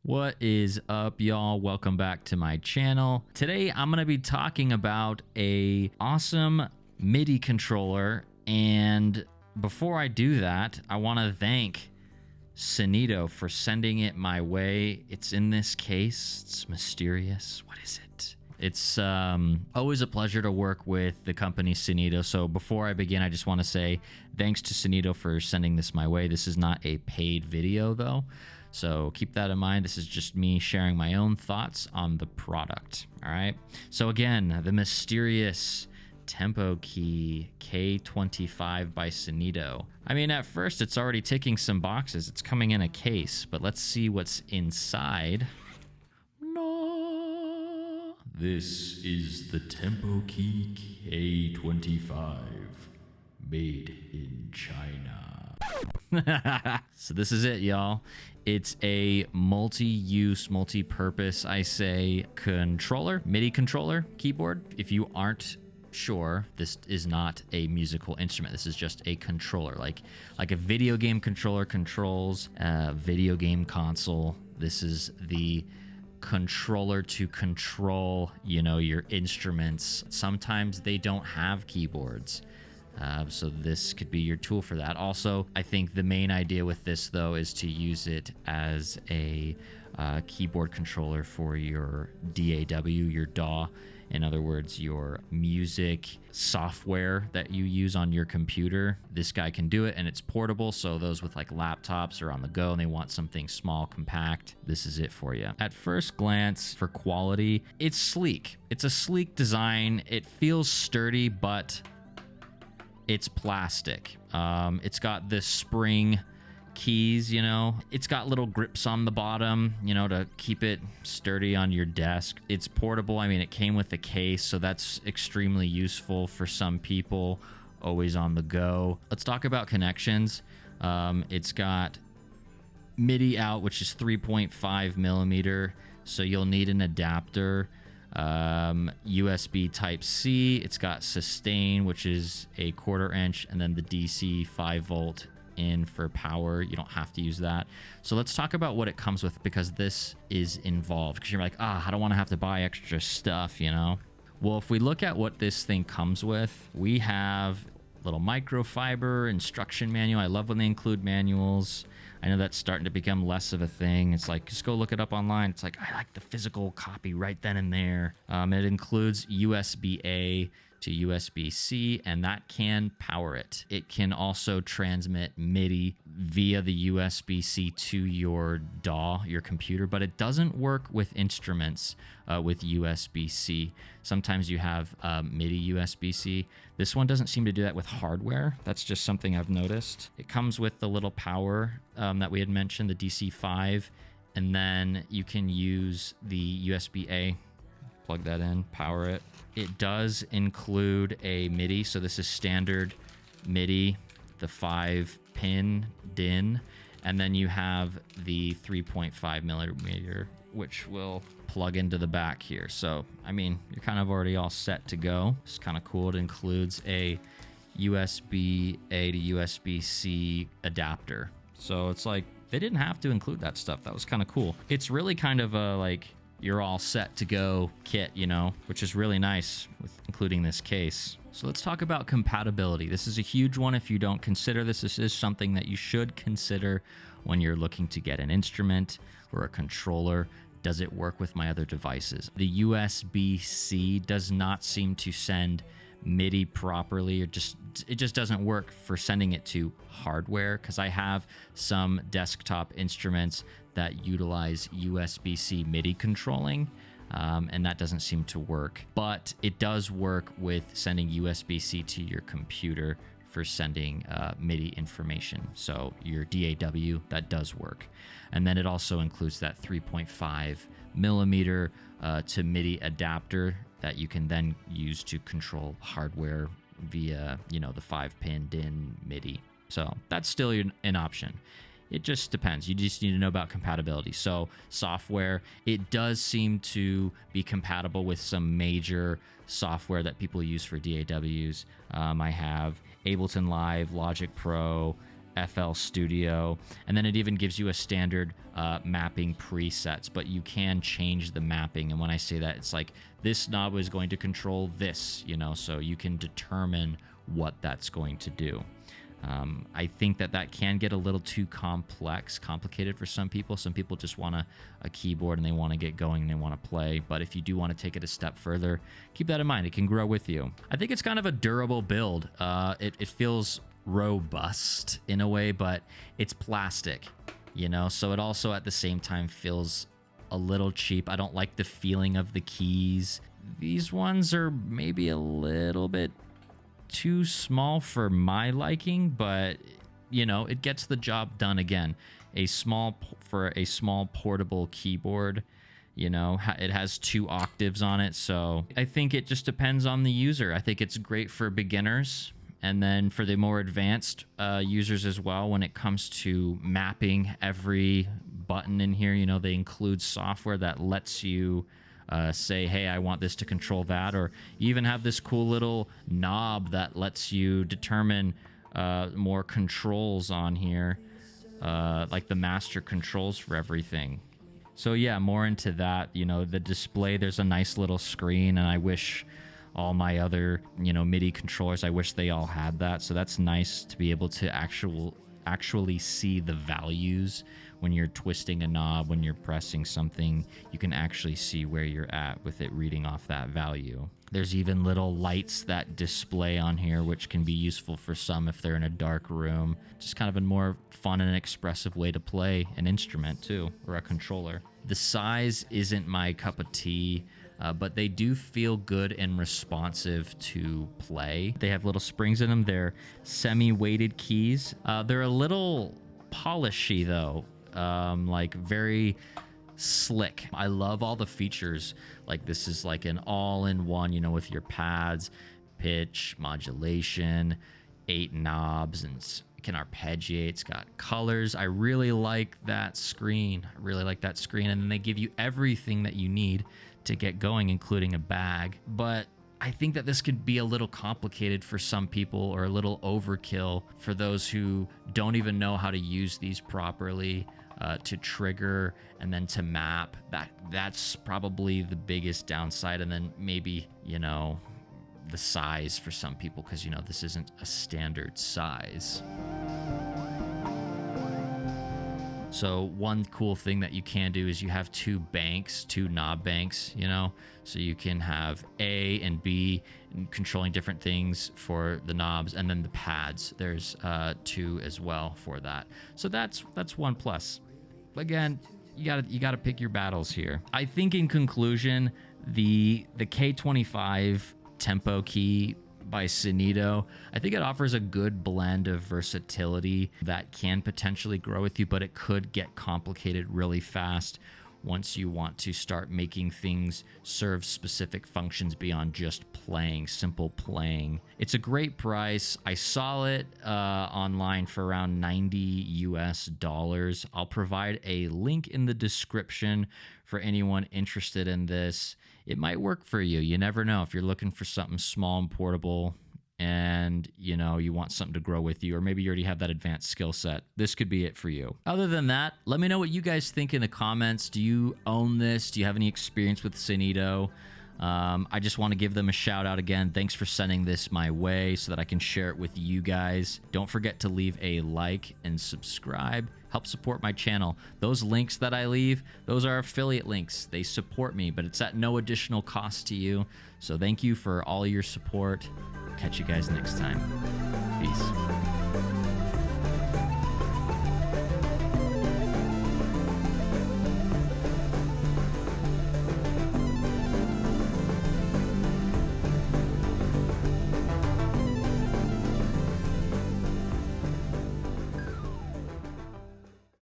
What is up, y'all? Welcome back to my channel. Today I'm going to be talking about a awesome MIDI controller, and before I do that, I want to thank Synido for sending it my way. It's in this case. It's mysterious. What is it? It's always a pleasure to work with the company Synido. So before I begin, I just want to say thanks to Synido for sending this my way. This is not a paid video though, so keep that in mind. This is just me sharing my own thoughts on the product. All right. So again, the mysterious TempoKey K25 by Synido. I mean, at first it's already ticking some boxes. It's coming in a case, but let's see what's inside. This is the TempoKey K25, made in China. So this is it, y'all. It's a multi-use, multi-purpose, I say, controller, MIDI controller, keyboard. If you aren't sure, this is not a musical instrument. This is just a controller, like a video game controller controls a video game console. This is the controller to control, you know, your instruments. Sometimes they don't have keyboards, so this could be your tool for that. Also, I think the main idea with this though is to use it as a keyboard controller for your DAW, your DAW. In other words, your music software that you use on your computer. This guy can do it, and it's portable, so those with like laptops or on the go and they want something small, compact, this is it for you. At first glance, for quality, it's sleek. It's a sleek design. It feels sturdy, but it's plastic. It's got this spring keys, you know, it's got little grips on the bottom, you know, to keep it sturdy on your desk. It's portable. I mean, it came with a case, so that's extremely useful for some people, always on the go. Let's talk about connections. It's got MIDI out, which is 3.5 millimeter, so you'll need an adapter. USB type C. It's got sustain, which is a 1/4 inch, and then the DC 5 volt in for power. You don't have to use that. So let's talk about what it comes with, because this is involved, because you're like, I don't want to have to buy extra stuff, you know. Well, if we look at what this thing comes with, we have little microfiber instruction manual. I love when they include manuals. I know that's starting to become less of a thing. It's like, just go look it up online. It's like, I like the physical copy right then and there. It includes USB-A to USB-C, and that can power it. It can also transmit MIDI via the USB-C to your DAW, your computer, but it doesn't work with instruments with USB-C. Sometimes you have MIDI USB-C. This one doesn't seem to do that with hardware. That's just something I've noticed. It comes with the little power that we had mentioned, the DC-5, and then you can use the USB-A, plug that in, power it. It does include a MIDI, so this is standard MIDI, the 5-pin DIN, and then you have the 3.5 millimeter, which will plug into the back here. So, I mean, you're kind of already all set to go. It's kind of cool. It includes a USB-A to USB-C adapter. So it's like, they didn't have to include that stuff. That was kind of cool. It's really kind of a, like, you're all set to go kit, you know, which is really nice with including this case. So let's talk about compatibility. This is a huge one. If you don't consider this, this is something that you should consider when you're looking to get an instrument or a controller. Does it work with my other devices? The USB-C does not seem to send MIDI properly, or it just doesn't work for sending it to hardware, because I have some desktop instruments that utilize USB-C MIDI controlling, and that doesn't seem to work. But it does work with sending USB-C to your computer for sending MIDI information. So your DAW, that does work. And then it also includes that 3.5 millimeter to MIDI adapter that you can then use to control hardware via, you know, the 5-pin DIN MIDI. So that's still an option. It just depends. You just need to know about compatibility. So software, it does seem to be compatible with some major software that people use for DAWs. I have Ableton Live, Logic Pro, FL Studio, and then it even gives you a standard mapping presets, but you can change the mapping. And when I say that, it's like this knob is going to control this, you know, so you can determine what that's going to do. I think that can get a little too complicated for some people. Some people just want a keyboard and they want to get going and they want to play. But if you do want to take it a step further, keep that in mind. It can grow with you. I think it's kind of a durable build. It feels robust in a way, but it's plastic, you know, so it also at the same time feels a little cheap. I don't like the feeling of the keys. These ones are maybe a little bit too small for my liking, but you know, it gets the job done. Again, for a small portable keyboard, you know, it has 2 octaves on it, so I think it just depends on the user. I think it's great for beginners, and then for the more advanced users as well. When it comes to mapping every button in here, you know, they include software that lets you say, hey, I want this to control that, or you even have this cool little knob that lets you determine more controls on here, like the master controls for everything. So yeah, more into that. You know, the display, there's a nice little screen, and I wish all my other, you know, MIDI controllers, I wish they all had that. So that's nice to be able to actually see the values when you're twisting a knob, when you're pressing something. You can actually see where you're at with it reading off that value. There's even little lights that display on here, which can be useful for some if they're in a dark room. Just kind of a more fun and expressive way to play an instrument too, or a controller. The size isn't my cup of tea, but they do feel good and responsive to play. They have little springs in them. They're semi-weighted keys. They're a little polishy though, like very slick. I love all the features. Like this is like an all-in-one, you know, with your pads, pitch, modulation, 8 knobs, and it can arpeggiate. It's got colors. I really like that screen. And then they give you everything that you need to get going, including a bag. But I think that this could be a little complicated for some people, or a little overkill for those who don't even know how to use these properly, to trigger and then to map. That's probably the biggest downside. And then maybe, you know, the size for some people, because, you know, this isn't a standard size. So one cool thing that you can do is you have 2 knob banks, you know, so you can have A and B controlling different things for the knobs, and then the pads. There's 2 as well for that. So that's one plus. Again, you gotta pick your battles here. I think in conclusion, the K25 TempoKey by Synido, I think it offers a good blend of versatility that can potentially grow with you, but it could get complicated really fast once you want to start making things serve specific functions beyond just playing, simple playing. It's a great price. I saw it online for around $90 US. I'll provide a link in the description for anyone interested in this. It might work for you. You never know. If you're looking for something small and portable, and you know, you want something to grow with you, or maybe you already have that advanced skill set, this could be it for you. Other than that, let me know what you guys think in the comments. Do you own this? Do you have any experience with Synido? I just want to give them a shout out again. Thanks for sending this my way so that I can share it with you guys. Don't forget to leave a like and subscribe. Help support my channel. Those links that I leave, those are affiliate links. They support me, but it's at no additional cost to you. So thank you for all your support. Catch you guys next time. Peace.